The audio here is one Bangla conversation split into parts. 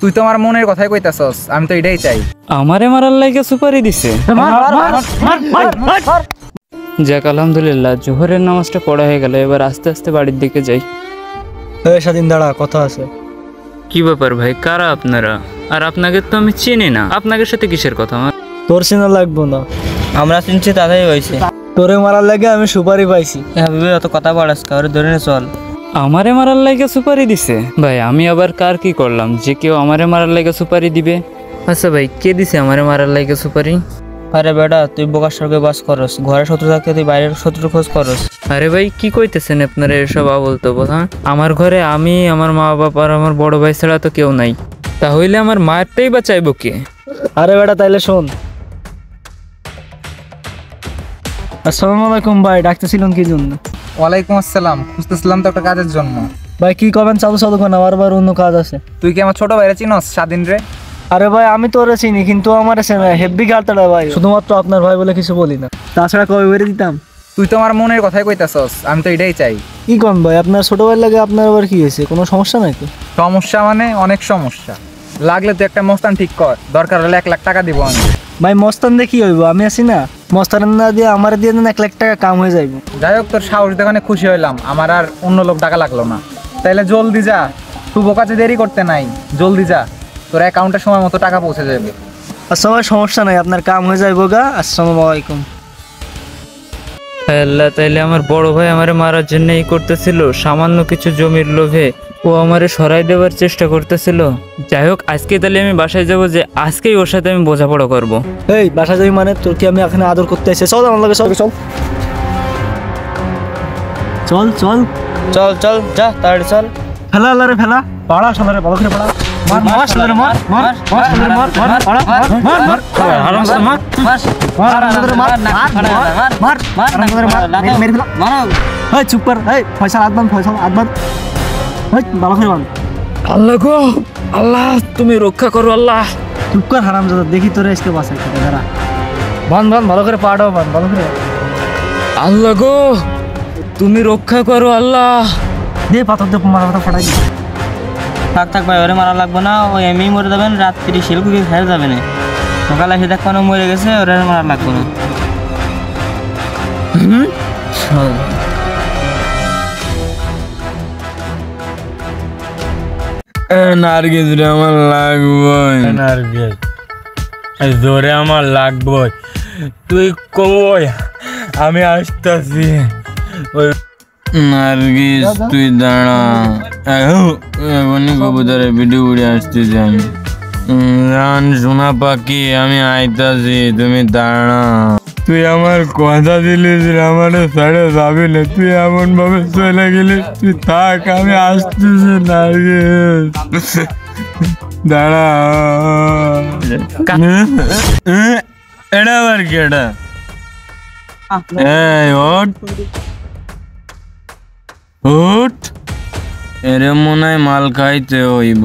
তুই তো আমার মনের কথাই কইতাছস, আমি তো এটাই চাই। আমারে মারার লাগে সুপারি দিছে। যাক আলহামদুলিল্লাহ, জোহরের নামাজটা পড়া হয়ে গেল। এবার আস্তে আস্তে বাড়ির দিকে যাই। স্বাধীন দাঁড়া, কথা আছে। কি ব্যাপার ভাই, কারা আপনারা? আর আপনাকে তো আমি চিনি না, আপনাদের সাথে কিসের কথা আমার? তোর চেনা লাগবো না, আমরা চিনছি তাদের হয়েছে। তোরে মারার লাগে আমি সুপারি পাইছি। হাবিবে অত কথা বলাস কাউরে ধরে নে চল। আমারে মারার লাগে সুপারি দিছে? ভাই আমি আবার কার কি করলাম যে কেউ আমারে মারার লাগে সুপারি দিবে? আচ্ছা ভাই, কে দিছে আমারে মারার লাগে সুপারি? আরে বেটা, তুই বোকার সঙ্গে বাস করস, ঘরে শত্রু থাকতে তুই বাইরের শত্রু খোঁজ করস। আরে ভাই কি কইতেছেন আপনারা এসব আবল তবল? হ্যাঁ, আমার ঘরে আমি, আমার মা বাবা আর আমার বড় ভাই ছাড়া তো কেউ নাই। তাহলে আমার মারতেই বা চাইবো কে? আরে বেটা তাইলে শোন। আসসালামু আলাইকুম ভাই, ডাকতেছিলেন কি জন্য? ওয়ালাইকুম আসসালাম, খুঁজতেছিলাম তো একটা কাজের জন্য। ভাই কি করবেন চালু চালু করেন, আমার আবার অন্য কাজ আছে। তুই কি আমার ছোট ভাইরা চিনস, স্বাধীন রে? আরে ভাই আমি তো ওরা চিনি, কিন্তু আমার হেভি গালতাটা ভাই, শুধুমাত্র আপনার ভাই বলে কিছু বলি না, তাছাড়া কবে বেড়ে দিতাম। তুই তো আমার মনের কথাই কইতাছস, আমি তো এটাই চাই। কি কন ভাই, আপনার ছোট ভাই লাগে আপনার আবার কি হয়েছে, কোনো সমস্যা নাকি? সমস্যা মানে অনেক সমস্যা। লাগলে তুই একটা মস্তান ঠিক কর, দরকার হলে 1 লাখ টাকা দিব আমি। ভাই মস্তান দিয়ে কি হইব, আমি আছি না। মস্তান না দিয়ে আমার দিয়ে দেন 1 লাখ টাকা কাম হয়ে যাইব। যাই হোক, তোর সাহস দেখে খুশি হইলাম, আমার আর অন্য লোক টাকা লাগলো না। তাইলে জলদি যা, শুভ কাজে দেরি করতে নাই, জলদি যা, তোর অ্যাকাউন্টে সময় মতো টাকা পৌঁছে যাবে। আচ্ছা ভাই সমস্যা নাই, আপনার কাম হয়ে যাইব গা। আসসালামু আলাইকুম। আল্লাহ, তাইলে আমার বড় ভাই আমারে মারার জন্য এই করতেছিল, সামান্য কিছু জমির লোভে ও আমারে সরাই দেওয়ার চেষ্টা করতেছিল। যাই হোক, আজকে তাহলে আমি বাসায় যাব, যে আজকেই ওর সাথে আমি বোঝাপড়া করব। এই বাসা যাবি মানে? তোর কি আমি এখানে আদর করতে এসে? চল আমার লগে, চল চল চল চল চল চল যা তাড়াতাড়ি চল। ফেলা আল্লাহ রে ফেলা, পাড়া সালারে ভালো করে পাড়া। মার মার সালারে মার মার মার সালারে মার মার পাড়া মার মার মার আরাম করে মার মার আরাম করে মার মার মার আরাম করে মার মেরে ফেলা মারো। এই চুপ কর, এই ফয়সাল আদমান, ফয়সাল আদমান, এই ভালো করে মার। আল্লাহ গো, আল্লাহ তুমি রক্ষা করো আল্লাহ। চুপ কর হারামজাদা, দেখি তোরে আজকে বাঁচাই তোরে। দাঁড়া বান বান, ভালো করে পাড়াও বান, ভালো করে। আল্লাহ গো তুমি রক্ষা করো আল্লাহ। দে পাথর দিয়ে মারা মাথা ফাটাই দি। থাক থাক ভাই, ওরে মারা লাগবো না, ও এমনি মরে যাবেন, রাত্রি শিলকুকি খেয়ে যাবে না। সকালে এসে দেখ কোনো মরে গেছে, ওরে মারা লাগবো না। নার্গিস রে আমার লাগবই, নার্গিস জোরে আমার লাগবই। তুই কই, আমি আসতেছি। নার্গিস তুই দাঁড়া, এখনই কবুতরের ভিডিও উড়ে আসতেছি আমি। রান সোনা পাখি, আমি আইতাছি, তুমি দাঁড়া। তুই আমার কথা দিলিস আমার ছেড়ে যাবি না, তুই এমন ভাবে চলে গেলিস, তুই থাক, আমি আসতেছি নার্গিস, দাঁড়া। এটা আবার কেডা? এই ওঠ উঠ, এরে মনে হয় মাল খাইতে হইব।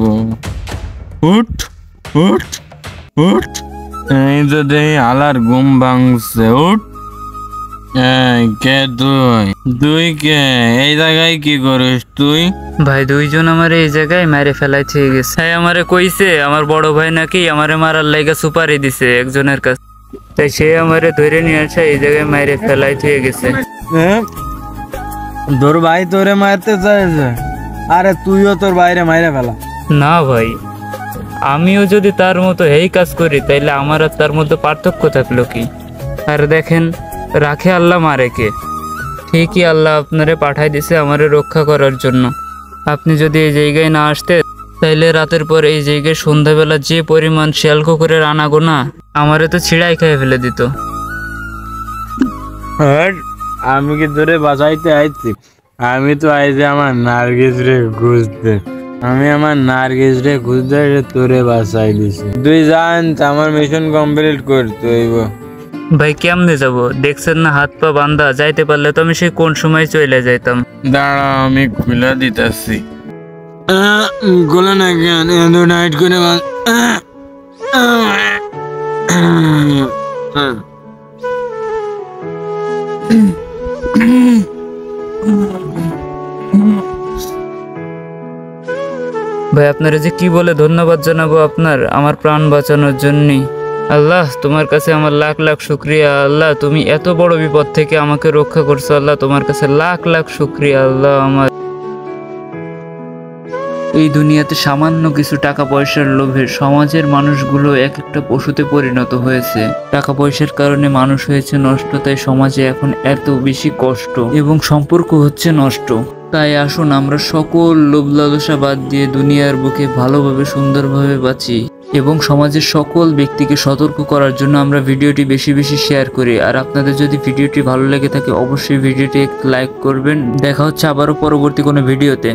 উঠ উঠ উঠ, এই তো দেখি আলার ঘুম ভাঙছে। উঠ। কে তুই? তুই কে? এই জায়গায় কি করিস তুই? ভাই দুইজন আমার এই জায়গায় মেরে ফেলাই থেকে গেছে। হ্যাঁ, আমারে কইছে আমার বড় ভাই নাকি আমারে মারার লাইগা সুপারি দিছে একজনের কাছে, তাই সে আমারে ধরে নিয়ে আসে এই জায়গায় মেরে ফেলাই থেকে গেছে। তোর ভাই তোরে মারতে চাইছে? আরে তুইও তোর বাইরে মাইরে ফেলা। না ভাই, আমিও যদি তার মতো এই কাজ করি তাইলে আমার আর তার মধ্যে পার্থক্য থাকলো কি? আর দেখেন, রাখে আল্লাহ মারে কে। ঠিকই আল্লাহ আপনারে পাঠাই দিছে আমারে রক্ষা করার জন্য। আপনি যদি এই জায়গায় না আসতে, তাইলে রাতের পর এই জায়গায় সন্ধ্যাবেলা যে পরিমাণ শিয়াল কুকুরের আনাগোনা, আমারে তো ছিড়াই খেয়ে ফেলে দিত। আমি কি তোরে বাঁচাইতে আইছি? আমি তো আইছি আমার নার্গিস রে খুঁজতে। আমি আমার নার্গিস রে খুঁজতে তোরে বাঁচাই দিছি। তুই জান আমার মিশন কমপ্লিট করতে হইব। ভাই কেমনে যাব? দেখছেন না হাত পা বান্ধা, যাইতে পারলে তো আমি সেই কোন সময় চলে যাইতাম। দাঁড়া আমি খুলে দিতেছি। গোলা না কেন এত নাইট করে ভাই আপনারা যে কি বলে ধন্যবাদ জানাবো আপনার আমার প্রাণ বাঁচানোর জন্যে। আল্লাহ তোমার কাছে আমার লাখ লাখ শুক্রিয়া। আল্লাহ তুমি এত বড় বিপদ থেকে আমাকে রক্ষা করছো। আল্লাহ তোমার কাছে লাখ লাখ শুক্রিয়া। আল্লাহ আমার এই দুনিয়াতে সামান্য কিছু টাকা পয়সার লোভে সমাজের মানুষগুলো এক একটা পশুতে পরিণত হয়েছে। টাকা পয়সার কারণে মানুষ হয়েছে নষ্ট, তাই সমাজে এখন এত বেশি কষ্ট এবং সম্পর্ক হচ্ছে নষ্ট। তাই আসুন আমরা সকল লোভ লালসা বাদ দিয়ে দুনিয়ার বুকে ভালোভাবে সুন্দরভাবে বাঁচি এবং সমাজের সকল ব্যক্তিকে সতর্ক করার জন্য আমরা ভিডিওটি বেশি বেশি শেয়ার করি। আর আপনাদের যদি ভিডিওটি ভালো লেগে থাকে অবশ্যই ভিডিওটি লাইক করবেন। দেখা হচ্ছে আবারও পরবর্তী কোনো ভিডিওতে।